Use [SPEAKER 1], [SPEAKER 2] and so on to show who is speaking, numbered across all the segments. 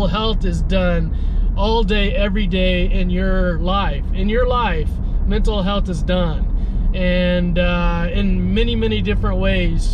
[SPEAKER 1] mental health is done all day, every day in your life. In your life, mental health is done. And in many, many different ways.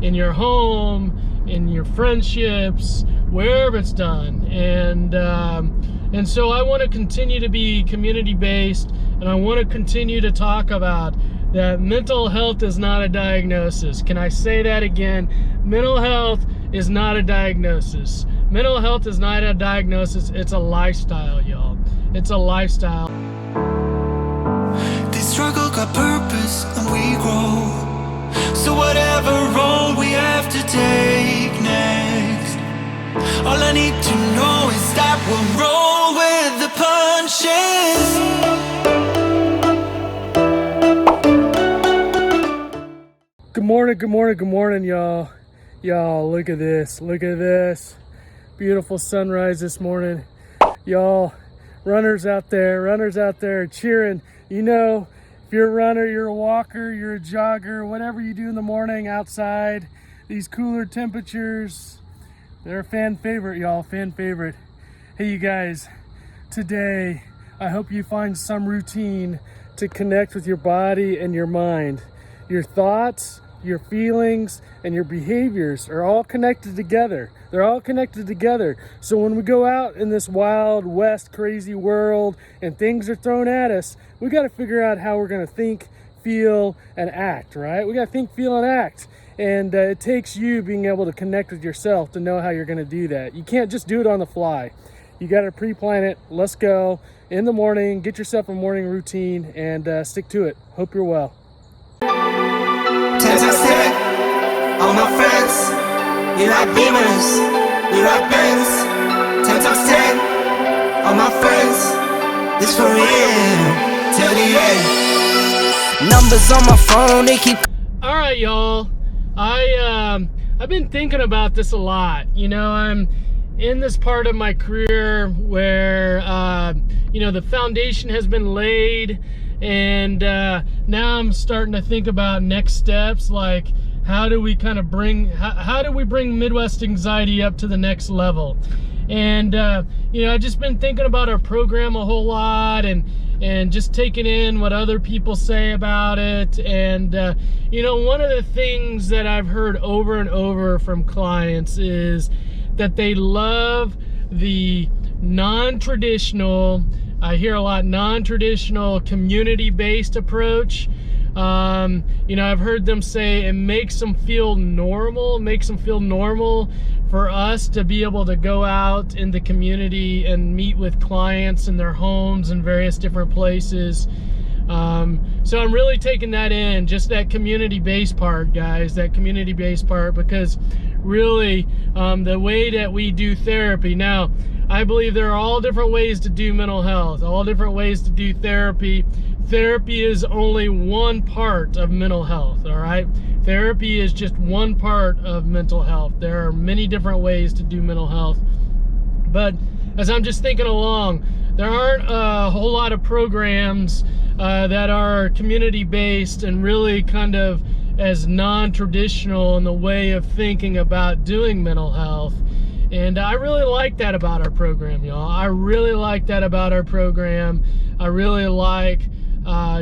[SPEAKER 1] In your home, in your friendships, wherever it's done. And so I want to continue to be community-based, and I want to continue to talk about that mental health is not a diagnosis. Can I say that again? Mental health is not a diagnosis. Mental health is not a diagnosis. It's a lifestyle, y'all. It's a lifestyle.
[SPEAKER 2] This struggle got purpose and we grow. So whatever role we have to take next, all I need to know is that we'll roll with the punches.
[SPEAKER 1] Good morning, good morning, good morning, y'all. Y'all, look at this. Look at this. Beautiful sunrise this morning. Y'all, runners out there cheering. You know, if you're a runner, you're a walker, you're a jogger, whatever you do in the morning outside, these cooler temperatures, they're a fan favorite, y'all, fan favorite. Hey, you guys, today, I hope you find some routine to connect with your body and your mind. Your thoughts, your feelings, and your behaviors are all connected together. They're all connected together. So when we go out in this wild west crazy world and things are thrown at us, we got to figure out how we're going to think, feel, and act, right? We got to think, feel, and act. And it takes you being able to connect with yourself to know how you're going to do that. You can't just do it on the fly. You got to pre-plan it. Let's go in the morning, get yourself a morning routine, and stick to it. Hope you're well.
[SPEAKER 2] 10 times 10, all my friends, we like Beamers, we like Benz. 10 times 10, all my friends, this for real, till the end. Numbers on my phone, they keep.
[SPEAKER 1] All right, y'all. I've been thinking about this a lot. You know, I'm in this part of my career where you know, the foundation has been laid, and now I'm starting to think about next steps, like how do we kind of bring Midwest anxiety up to the next level. And you know, I've just been thinking about our program a whole lot, and just taking in what other people say about it. And you know, one of the things that I've heard over and over from clients is that they love the non-traditional, I hear a lot, non-traditional community-based approach. You know, I've heard them say it makes them feel normal, for us to be able to go out in the community and meet with clients in their homes and various different places. So I'm really taking that in, just that community-based part, guys, that community-based part, because really the way that we do therapy now, I believe there are all different ways to do mental health, all different ways to do therapy. Therapy is only one part of mental health, all right? Therapy is just one part of mental health. There are many different ways to do mental health. But as I'm just thinking along, there aren't a whole lot of programs that are community-based and really kind of as non-traditional in the way of thinking about doing mental health. And I really like that about our program, y'all. I really like that about our program. I really like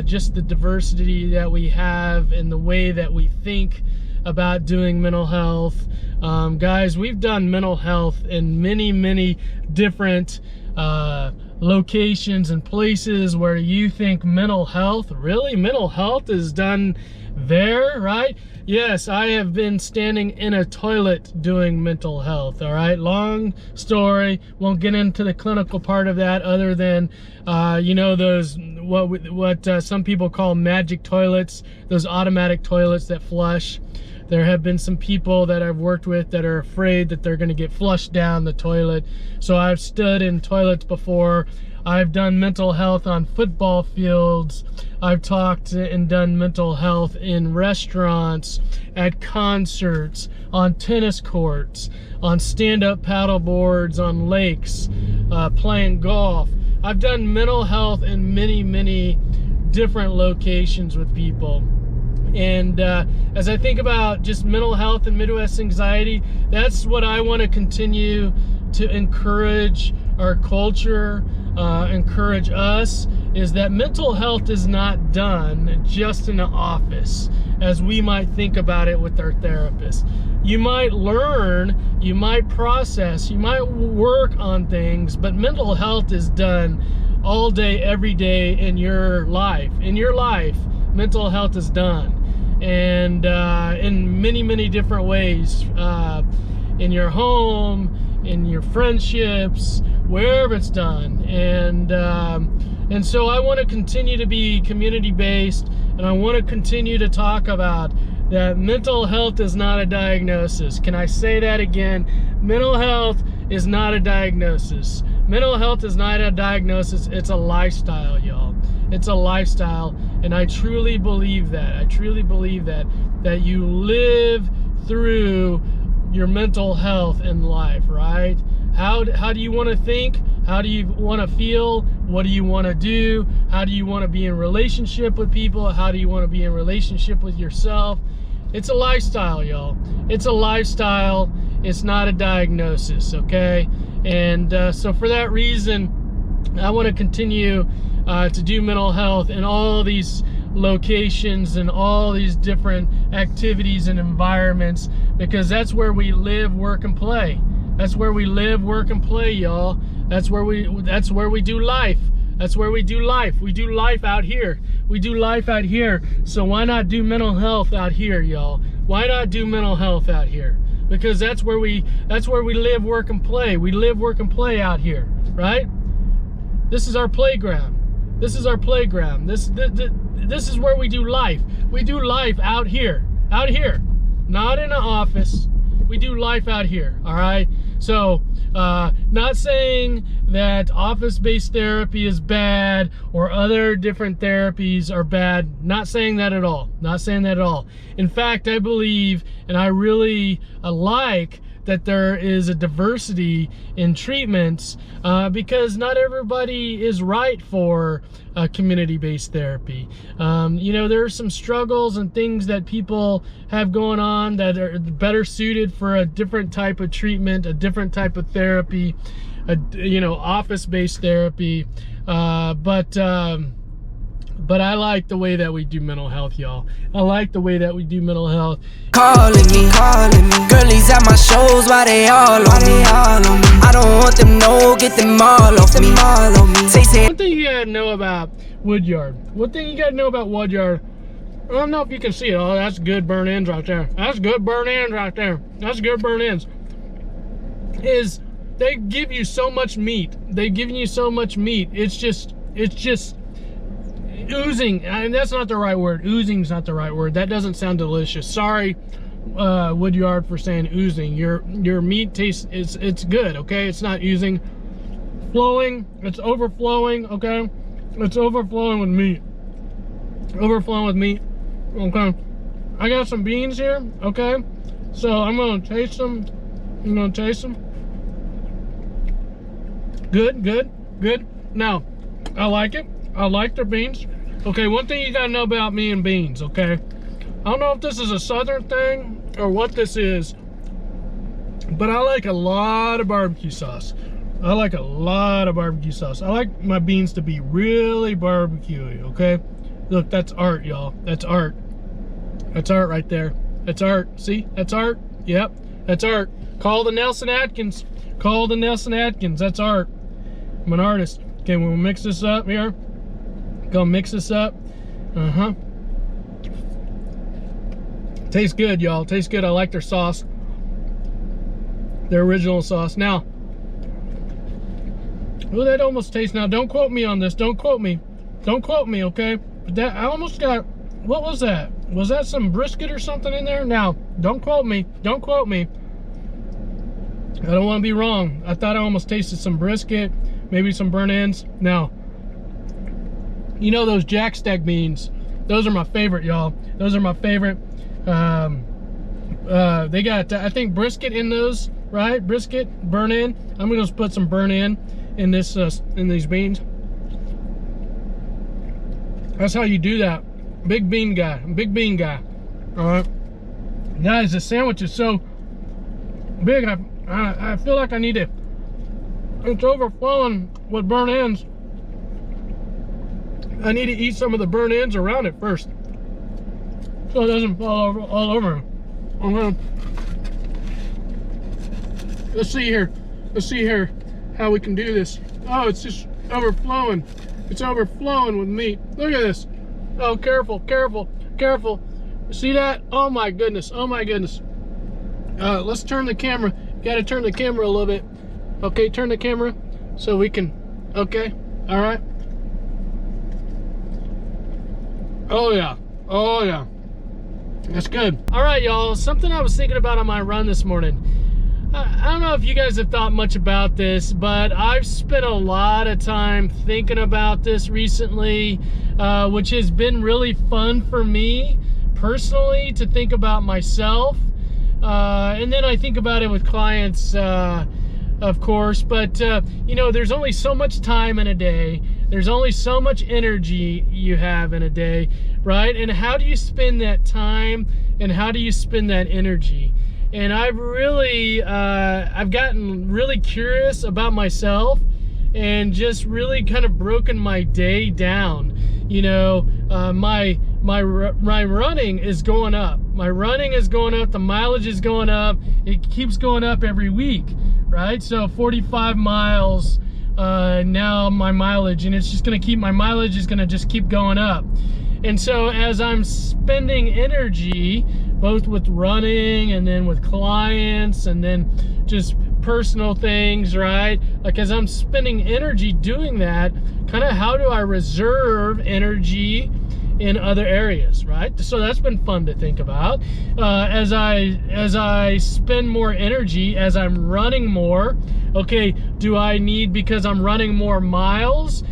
[SPEAKER 1] just the diversity that we have and the way that we think about doing mental health. Guys, we've done mental health in many, many different locations and places where you think mental health, really? Mental health is done there, right? Yes, I have been standing in a toilet doing mental health, all right? Long story, won't get into the clinical part of that other than, you know, those, what some people call magic toilets, those automatic toilets that flush. There have been some people that I've worked with that are afraid that they're gonna get flushed down the toilet. So I've stood in toilets before. I've done mental health on football fields. I've talked and done mental health in restaurants, at concerts, on tennis courts, on stand-up paddle boards, on lakes, playing golf. I've done mental health in many, many different locations with people. And as I think about just mental health and Midwest anxiety, that's what I want to continue to encourage our culture, encourage us, is that mental health is not done just in an office, as we might think about it with our therapist. You might learn, you might process, you might work on things, but mental health is done all day, every day in your life. In your life, mental health is done. And in many, many different ways. In your home, in your friendships, wherever it's done. And so I want to continue to be community-based, and I want to continue to talk about that mental health is not a diagnosis. Can I say that again? Mental health is not a diagnosis. Mental health is not a diagnosis. It's a lifestyle, y'all. It's a lifestyle, and I truly believe that. I truly believe that you live through your mental health in life, right? How do you want to think? How do you want to feel? What do you want to do? How do you want to be in relationship with people? How do you want to be in relationship with yourself? It's a lifestyle, y'all. It's a lifestyle. It's not a diagnosis, okay? And so for that reason, I want to continue to do mental health in all these locations and all these different activities and environments, because that's where we live, work, and play. That's where we live, work, and play, y'all. That's where we do life. That's where we do life. We do life out here. We do life out here. So why not do mental health out here, y'all? Why not do mental health out here? Because that's where we live, work, and play. We live, work, and play out here, right? This is our playground. This is our playground. This is where we do life. We do life out here. Out here. Not in an office. We do life out here, all right? So, not saying that office-based therapy is bad or other different therapies are bad. Not saying that at all. Not saying that at all. In fact, I believe, and I really like that there is a diversity in treatments, because not everybody is right for community-based therapy. You know, there are some struggles and things that people have going on that are better suited for a different type of treatment, a different type of therapy, you know, office-based therapy. But I like the way that we do mental health, y'all. I like the way that we do mental health.
[SPEAKER 2] Calling me. Girlies at my shows, why they all on me? I don't want them, no, get them all off me.
[SPEAKER 1] One thing you gotta know about Woodyard. One thing you gotta know about Woodyard. I don't know if you can see it. Oh, that's good burn ends right there. That's good burn ends right there. That's good burn ends. Is they give you so much meat. They've given you so much meat. It's just oozing. And that's not the right word. Oozing's not the right word. That doesn't sound delicious. Sorry, Woodyard, for saying oozing. Your meat tastes, it's good, okay? It's not oozing. Flowing, it's overflowing, okay? It's overflowing with meat. Overflowing with meat, okay? I got some beans here, okay? So I'm gonna taste them. I'm gonna taste them. Good. Now, I like it. I like their beans. Okay, one thing you gotta know about me and beans, okay? I don't know if this is a southern thing or what this is, but I like a lot of barbecue sauce. I like a lot of barbecue sauce. I like my beans to be really barbecuey, okay? Look, that's art, y'all. That's art. That's art right there. That's art. See? That's art. Yep, that's art. Call the Nelson Atkins. Call the Nelson Atkins. That's art. I'm an artist. Okay, we'll mix this up here. Go mix this up. Tastes good, y'all. Tastes good. I like their sauce. Their original sauce. Now, oh, that almost tastes. Now, don't quote me on this. Don't quote me. Don't quote me, okay? But that, I almost got, what was that? Was that some brisket or something in there? Now, don't quote me. Don't quote me. I don't want to be wrong. I thought I almost tasted some brisket, maybe some burnt ends. Now, you know those jack stack beans? Those are my favorite, y'all. Those are my favorite. They got, I think, brisket in those, right? Brisket, burnt end. I'm gonna just put some burnt end in this, in these beans. That's how you do that. Big bean guy. Big bean guy. All right, guys. The sandwich is so big. I feel like I need to It's overflowing with burnt ends. I need to eat some of the burnt ends around it first, so it doesn't fall all over. Let's see here. Let's see here how we can do this. Oh, it's just overflowing. It's overflowing with meat. Look at this. Oh, careful, careful, careful. See that? Oh my goodness. Oh my goodness. Let's turn the camera. Got to turn the camera a little bit. Okay, turn the camera so we can. Okay. All right. Oh yeah. Oh yeah. That's good. All right, y'all. Something I was thinking about on my run this morning. I don't know if you guys have thought much about this, but I've spent a lot of time thinking about this recently, which has been really fun for me personally to think about myself. And then I think about it with clients, of course, but you know, there's only so much time in a day. There's only so much energy you have in a day, right? And how do you spend that time, and how do you spend that energy? And I've really, I've gotten really curious about myself and just really kind of broken my day down. You know, my running is going up. My running is going up. The mileage is going up. It keeps going up every week, right? So 45 miles now my mileage, and it's just going to keep, my mileage is going to just keep going up. And so as I'm spending energy, both with running and then with clients and then just personal things, right? Like as I'm spending energy doing that, kind of how do I reserve energy in other areas, right? So that's been fun to think about. As I spend more energy, as I'm running more, okay, do I need, because I'm running more miles,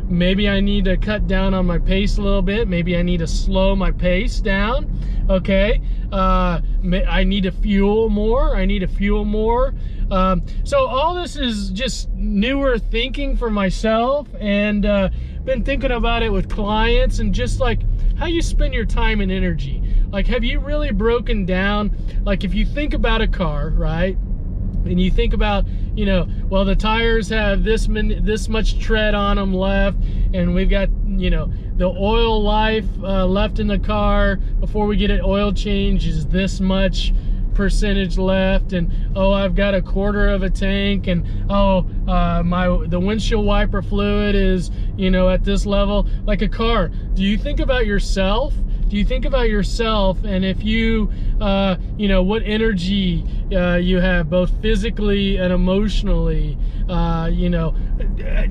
[SPEAKER 1] maybe I need to cut down on my pace a little bit. Maybe I need to slow my pace down. Okay. I need to fuel more. I need to fuel more. So all this is just newer thinking for myself, and been thinking about it with clients, and just like how you spend your time and energy. Like, have you really broken down, like if you think about a car, right? And you think about, you know, well, the tires have this much tread on them left, and we've got, you know, the oil life left in the car before we get an oil change is this much percentage left, and oh, I've got a quarter of a tank, and oh, the windshield wiper fluid is, you know, at this level. Like a car, do you think about yourself? Do you think about yourself, and if you, you know, what energy you have, both physically and emotionally, you know,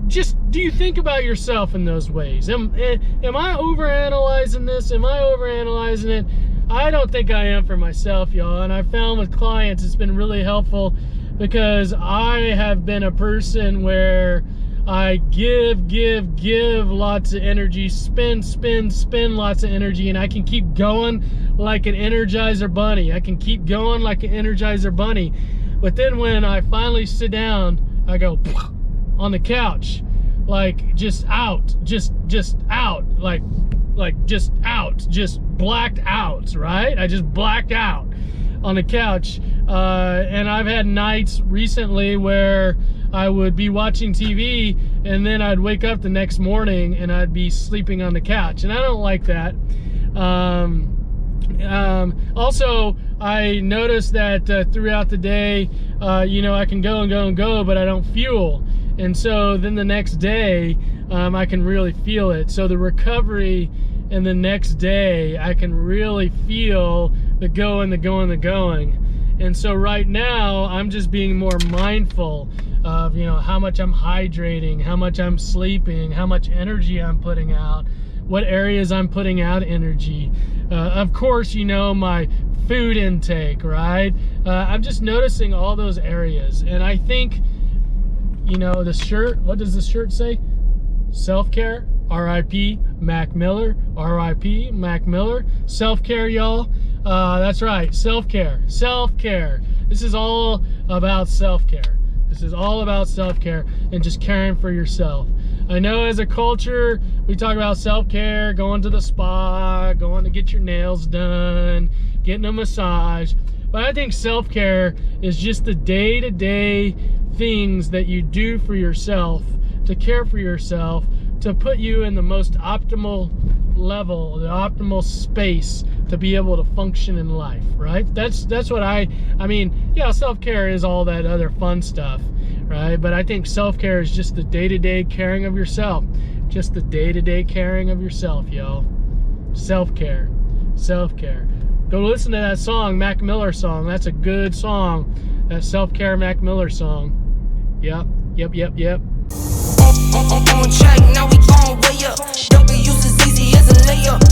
[SPEAKER 1] just do you think about yourself in those ways? Am I overanalyzing this? Am I overanalyzing it? I don't think I am for myself, y'all, and I found with clients it's been really helpful, because I have been a person where I give lots of energy, spend lots of energy, and I can keep going like an Energizer bunny. I can keep going like an Energizer bunny. But then when I finally sit down, I go on the couch, like just out, just out, like just out, just blacked out, right? I just blacked out on the couch. And I've had nights recently where I would be watching TV, and then I'd wake up the next morning and I'd be sleeping on the couch, and I don't like that. Also, I noticed that throughout the day, you know, I can go and go, but I don't fuel. And so then the next day, I can really feel it. So the recovery in the next day, I can really feel the going. And so right now, I'm just being more mindful of, you know, how much I'm hydrating, how much I'm sleeping, how much energy I'm putting out, what areas I'm putting out energy. Of course, you know, my food intake, right? I'm just noticing all those areas. And I think, you know, the shirt, what does the shirt say? Self-care, R.I.P. Mac Miller, R.I.P. Mac Miller. Self-care, y'all. That's right, self-care. This is all about self-care. This is all about self-care and just caring for yourself. I know as a culture, we talk about self-care, going to the spa, going to get your nails done, getting a massage. But I think self-care is just the day-to-day things that you do for yourself, to care for yourself, to put you in the most optimal level, the optimal space to be able to function in life, right? That's what I mean, yeah, self-care is all that other fun stuff, right? But I think self-care is just the day-to-day caring of yourself. Just the day-to-day caring of yourself, yo. Self-care. Self-care. Go listen to that song, Mac Miller song. That's a good song. That self-care Mac Miller song. Yep.
[SPEAKER 2] On track, now we gon' way up. W's as easy as a layup.